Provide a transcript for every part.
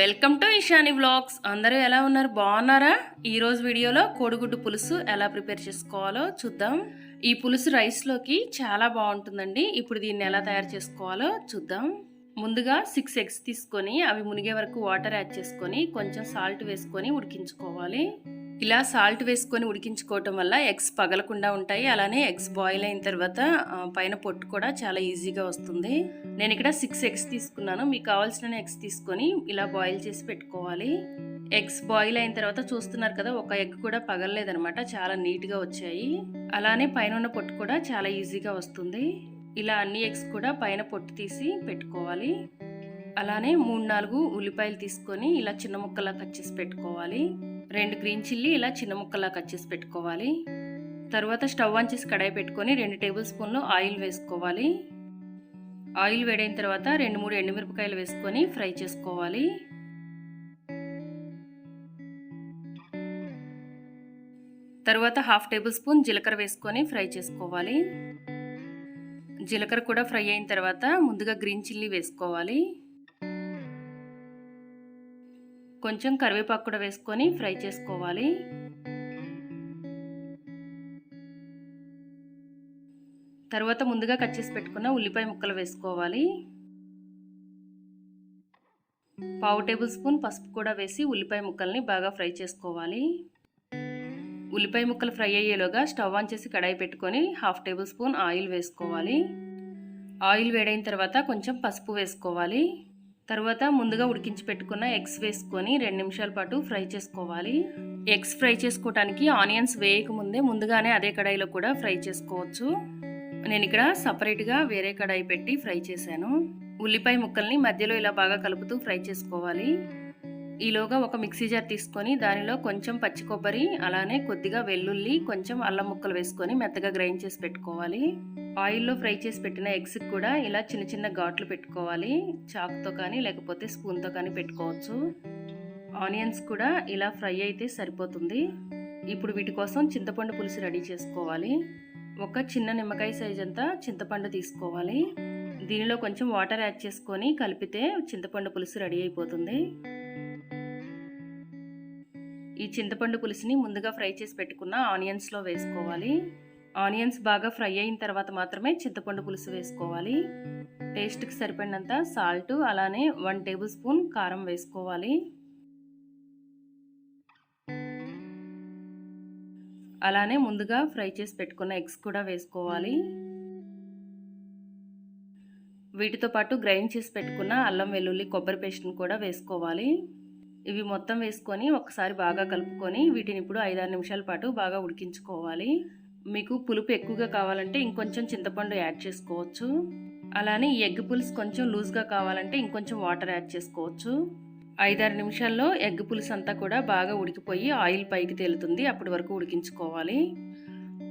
Welcome to IshaniVlogs. అందరూ ఎలా ఉన్నారు? బాగున్నారా? ఈరోజు వీడియోలో కోడిగుడ్డు పులుసు ఎలా ప్రిపేర్ చేసుకోవాలో చూద్దాం. ఈ పులుసు రైస్లోకి చాలా బాగుంటుందండి. ఇప్పుడు దీన్ని ఎలా తయారు చేసుకోవాలో చూద్దాం. ముందుగా 6 ఎగ్స్ తీసుకొని అవి మునిగే వరకు వాటర్ యాడ్ చేసుకొని కొంచెం సాల్ట్ వేసుకొని ఉడికించుకోవాలి. ఇలా సాల్ట్ వేసుకొని ఉడికించుకోవటం వల్ల ఎగ్స్ పగలకుండా ఉంటాయి. అలానే ఎగ్స్ బాయిల్ అయిన తర్వాత పైన పొట్టు కూడా చాలా ఈజీగా వస్తుంది. నేను ఇక్కడ 6 ఎగ్స్ తీసుకున్నాను. మీకు కావాల్సిన ఎగ్స్ తీసుకొని ఇలా బాయిల్ చేసి పెట్టుకోవాలి. ఎగ్స్ బాయిల్ అయిన తర్వాత చూస్తున్నారు కదా, ఒక ఎగ్ కూడా పగలలేదనమాట, చాలా నీట్గా వచ్చాయి. అలానే పైన ఉన్న పొట్టు కూడా చాలా ఈజీగా వస్తుంది. ఇలా అన్ని ఎగ్స్ కూడా పైన పొట్టు తీసి పెట్టుకోవాలి. అలానే 3-4 ఉల్లిపాయలు తీసుకొని ఇలా చిన్న ముక్కలా కట్ చేసి పెట్టుకోవాలి. 2 గ్రీన్ చిల్లీ ఇలా చిన్న ముక్కలా కట్ చేసి పెట్టుకోవాలి. తర్వాత స్టవ్ ఆన్ చేసి కడాయి పెట్టుకొని 2 టేబుల్ స్పూన్లు ఆయిల్ వేసుకోవాలి. ఆయిల్ వేడైన తర్వాత 2-3 ఎండుమిరపకాయలు వేసుకొని ఫ్రై చేసుకోవాలి. తర్వాత 1/2 టేబుల్ స్పూన్ జీలకర్ర వేసుకొని ఫ్రై చేసుకోవాలి. జీలకర్ర కూడా ఫ్రై అయిన తర్వాత ముందుగా గ్రీన్ చిల్లీ వేసుకోవాలి. కొంచెం కరివేపాకు కూడా వేసుకొని ఫ్రై చేసుకోవాలి. తర్వాత ముందుగా కట్ చేసి పెట్టుకున్న ఉల్లిపాయ ముక్కలు వేసుకోవాలి. 1/2 టేబుల్ స్పూన్ పసుపు కూడా వేసి ఉల్లిపాయ ముక్కల్ని బాగా ఫ్రై చేసుకోవాలి. ఉల్లిపాయ ముక్కలు ఫ్రై అయ్యేలోగా స్టవ్ ఆన్ చేసి కడాయి పెట్టుకొని 1/2 టేబుల్ స్పూన్ ఆయిల్ వేసుకోవాలి. ఆయిల్ వేడైన తర్వాత కొంచెం పసుపు వేసుకోవాలి. తర్వాత ముందుగా ఉడికించి పెట్టుకున్న ఎగ్స్ వేసుకొని 2 నిమిషాల పాటు ఫ్రై చేసుకోవాలి. ఎగ్స్ ఫ్రై చేసుకోవడానికి ఆనియన్స్ వేయకముందే ముందుగానే అదే కడాయిలో కూడా ఫ్రై చేసుకోవచ్చు. నేను ఇక్కడ సపరేట్గా వేరే కడాయి పెట్టి ఫ్రై చేశాను. ఉల్లిపాయ ముక్కల్ని మధ్యలో ఇలా బాగా కలుపుతూ ఫ్రై చేసుకోవాలి. ఈలోగా ఒక మిక్సీ జార్ తీసుకొని దానిలో కొంచెం పచ్చి కొబ్బరి, అలానే కొద్దిగా వెల్లుల్లి, కొంచెం అల్లం ముక్కలు వేసుకొని మెత్తగా గ్రైండ్ చేసి పెట్టుకోవాలి. ఆయిల్లో ఫ్రై చేసి పెట్టిన ఎగ్స్ కూడా ఇలా చిన్న చిన్న ఘాట్లు పెట్టుకోవాలి. చాకుతో కానీ లేకపోతే స్పూన్తో కానీ పెట్టుకోవచ్చు. ఆనియన్స్ కూడా ఇలా ఫ్రై అయితే సరిపోతుంది. ఇప్పుడు వీటి కోసం చింతపండు పులుసు రెడీ చేసుకోవాలి. ఒక చిన్న నిమ్మకాయ సైజ్ అంతా చింతపండు తీసుకోవాలి. దీనిలో కొంచెం వాటర్ యాడ్ చేసుకొని కలిపితే చింతపండు పులుసు రెడీ అయిపోతుంది. ఈ చింతపండు పులుసుని ముందుగా ఫ్రై చేసి పెట్టుకున్న ఆనియన్స్లో వేసుకోవాలి. ఆనియన్స్ బాగా ఫ్రై అయిన తర్వాత మాత్రమే చింతపండు పులుసు వేసుకోవాలి. టేస్ట్కి సరిపడినంత సాల్ట్, అలానే 1 టేబుల్ స్పూన్ కారం వేసుకోవాలి. అలానే ముందుగా ఫ్రై చేసి పెట్టుకున్న ఎగ్స్ కూడా వేసుకోవాలి. వీటితో పాటు గ్రైండ్ చేసి పెట్టుకున్న అల్లం వెల్లుల్లి కొబ్బరి పేస్ట్ని కూడా వేసుకోవాలి. ఇవి మొత్తం వేసుకొని ఒకసారి బాగా కలుపుకొని వీటిని ఇప్పుడు 5-6 నిమిషాల పాటు బాగా ఉడికించుకోవాలి. మీకు పులుపు ఎక్కువగా కావాలంటే ఇంకొంచెం చింతపండు యాడ్ చేసుకోవచ్చు. అలానే ఈ ఎగ్ పులుసు కొంచెం లూజ్గా కావాలంటే ఇంకొంచెం వాటర్ యాడ్ చేసుకోవచ్చు. 5-6 నిమిషాల్లో ఎగ్ పులుసు అంతా కూడా బాగా ఉడికిపోయి ఆయిల్ పైకి తేలుతుంది. అప్పటి వరకు ఉడికించుకోవాలి.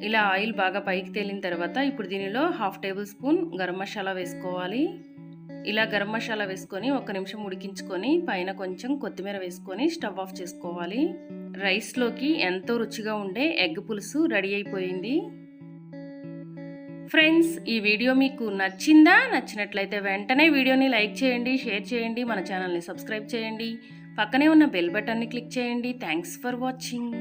ఇలా ఆయిల్ బాగా పైకి తేలిన తర్వాత ఇప్పుడు దీనిలో 1/2 టేబుల్ స్పూన్ గరం మసాలా వేసుకోవాలి. ఇలా గరం మసాలా వేసుకొని 1 నిమిషం ఉడికించుకొని పైన కొంచెం కొత్తిమీర వేసుకొని స్టవ్ ఆఫ్ చేసుకోవాలి. రైస్లోకి ఎంతో రుచిగా ఉండే ఎగ్ పులుసు రెడీ అయిపోయింది. ఫ్రెండ్స్, ఈ వీడియో మీకు నచ్చిందా? నచ్చినట్లయితే వెంటనే వీడియోని లైక్ చేయండి, షేర్ చేయండి, మన ఛానల్ని సబ్స్క్రైబ్ చేయండి, పక్కనే ఉన్న బెల్ బటన్ని క్లిక్ చేయండి. Thanks for watching.